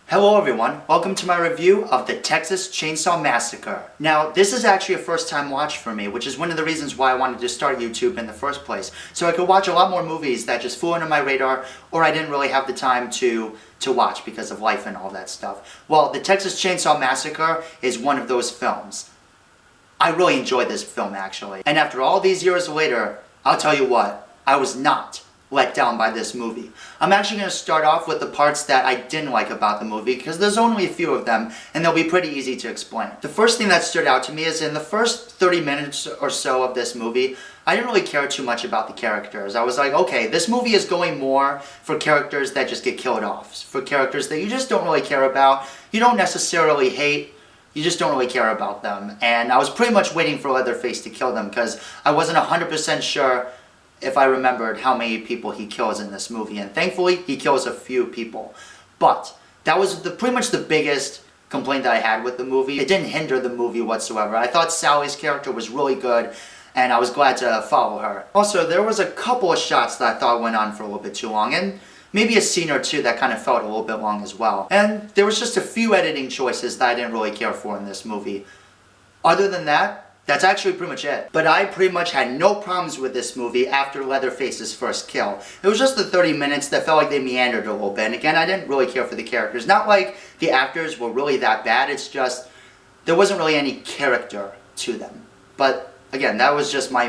Hello everyone, welcome to my review of the Texas Chainsaw Massacre. Now, this is actually a first time watch for me, which is one of the reasons why I wanted to start YouTube in the first place. So I could watch a lot more movies that just flew under my radar, or I didn't really have the time to watch because of life and all that stuff. Well, the Texas Chainsaw Massacre is one of those films. I really enjoyed this film actually. And after all these years later, I'll tell you what, I was not let down by this movie. I'm actually going to start off with the parts that I didn't like about the movie because there's only a few of them and they'll be pretty easy to explain. The first thing that stood out to me is in the first 30 minutes or so of this movie, I didn't really care too much about the characters. I was like, okay, this movie is going more for characters that just get killed off, for characters that you just don't really care about, you don't necessarily hate, you just don't really care about them. And I was pretty much waiting for Leatherface to kill them because I wasn't 100% sure if I remembered how many people he kills in this movie, and thankfully he kills a few people. But that was pretty much the biggest complaint that I had with the movie. It didn't hinder the movie whatsoever. I thought Sally's character was really good and I was glad to follow her. Also, there was a couple of shots that I thought went on for a little bit too long, and maybe a scene or two that kind of felt a little bit long as well. And there was just a few editing choices that I didn't really care for in this movie. Other than that, that's actually pretty much it. But I pretty much had no problems with this movie after Leatherface's first kill. It was just the 30 minutes that felt like they meandered a little bit. And again, I didn't really care for the characters. Not like the actors were really that bad, it's just there wasn't really any character to them. But again, that was my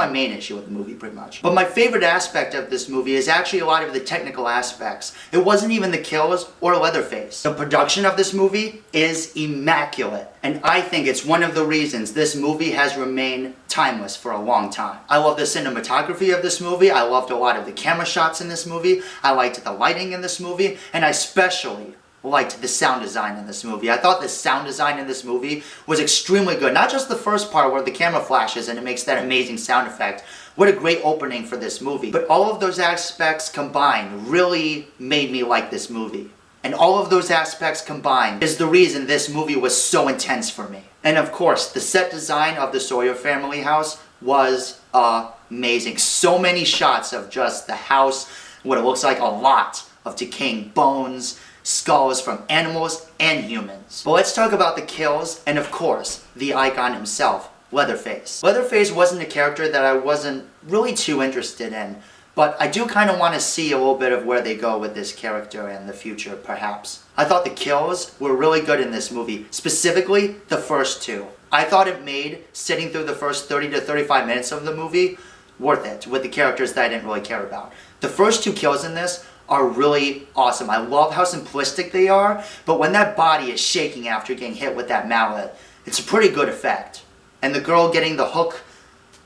main issue with the movie pretty much. But my favorite aspect of this movie is actually a lot of the technical aspects. It wasn't even the kills or Leatherface. The production of this movie is immaculate. And I think it's one of the reasons this movie has remained timeless for a long time. I love the cinematography of this movie. I loved a lot of the camera shots in this movie. I liked the lighting in this movie. And I especially liked the sound design in this movie. I thought the sound design in this movie was extremely good. Not just the first part where the camera flashes and it makes that amazing sound effect. What a great opening for this movie. But all of those aspects combined really made me like this movie. And all of those aspects combined is the reason this movie was so intense for me. And of course, the set design of the Sawyer family house was amazing. So many shots of just the house, what it looks like a lot of decaying bones, skulls from animals and humans. But let's talk about the kills and of course, the icon himself, Leatherface. Leatherface wasn't a character that I wasn't really too interested in, but I do kind of want to see a little bit of where they go with this character in the future, perhaps. I thought the kills were really good in this movie, specifically the first two. I thought it made sitting through the first 30 to 35 minutes of the movie worth it with the characters that I didn't really care about. The first two kills in this are really awesome. I love how simplistic they are, but when that body is shaking after getting hit with that mallet, it's a pretty good effect. And the girl getting the hook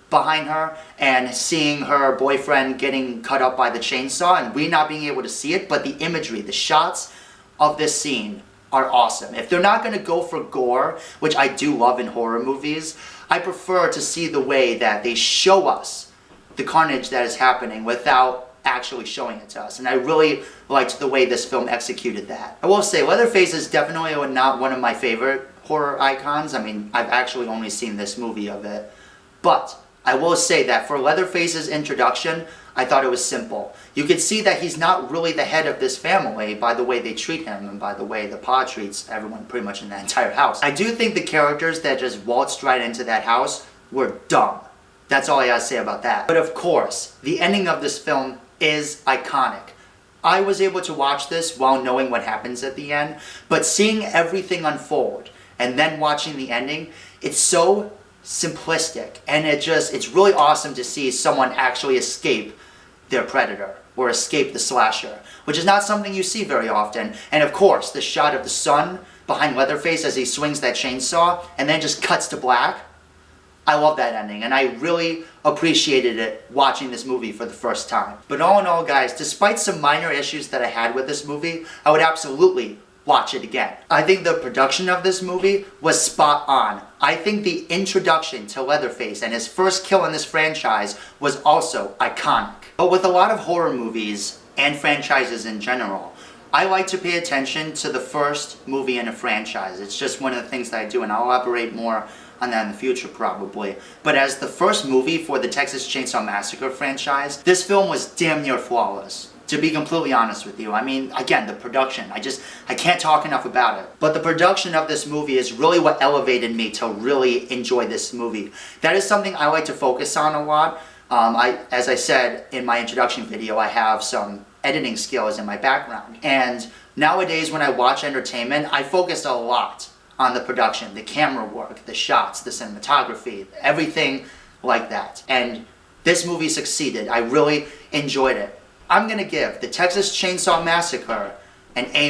behind her and seeing her boyfriend getting cut up by the chainsaw and we not being able to see it, but the imagery, the shots of this scene are awesome. If they're not going to go for gore, which I do love in horror movies, I prefer to see the way that they show us the carnage that is happening without actually showing it to us, and I really liked the way this film executed that. I will say, Leatherface is definitely not one of my favorite horror icons. I mean, I've actually only seen this movie of it, but I will say that for Leatherface's introduction, I thought it was simple. You could see that he's not really the head of this family by the way they treat him and by the way the pa treats everyone pretty much in that entire house. I do think the characters that just waltzed right into that house were dumb. That's all I gotta say about that. But of course, the ending of this film is iconic. I was able to watch this while knowing what happens at the end, but seeing everything unfold and then watching the ending, it's so simplistic and it's really awesome to see someone actually escape their predator or escape the slasher, which is not something you see very often. And of course, the shot of the sun behind Leatherface as he swings that chainsaw and then just cuts to black. I love that ending, and I really appreciated it watching this movie for the first time. But all in all, guys, despite some minor issues that I had with this movie, I would absolutely watch it again. I think the production of this movie was spot on. I think the introduction to Leatherface and his first kill in this franchise was also iconic. But with a lot of horror movies and franchises in general, I like to pay attention to the first movie in a franchise. It's just one of the things that I do, and I'll elaborate more on that in the future probably. But as the first movie for the Texas Chainsaw Massacre franchise, this film was damn near flawless. to be completely honest with you. I mean, again, the production, I can't talk enough about it. But the production of this movie is really what elevated me to really enjoy this movie. That is something I like to focus on a lot. As I said in my introduction video, I have some editing skills in my background. And nowadays when I watch entertainment, I focus a lot on the production, the camera work, the shots, the cinematography, everything like that. And this movie succeeded. I really enjoyed it. I'm gonna give the Texas Chainsaw Massacre an A-.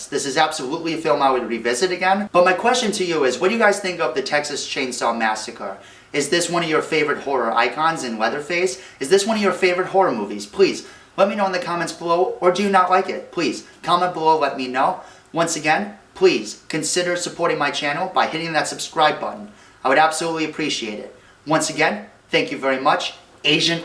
This is absolutely a film I would revisit again. But my question to you is, what do you guys think of the Texas Chainsaw Massacre? Is this one of your favorite horror icons in Leatherface? Is this one of your favorite horror movies? Please, let me know in the comments below, or do you not like it? Please, comment below, let me know. Once again, please consider supporting my channel by hitting that subscribe button. I would absolutely appreciate it. Once again, thank you very much. Asian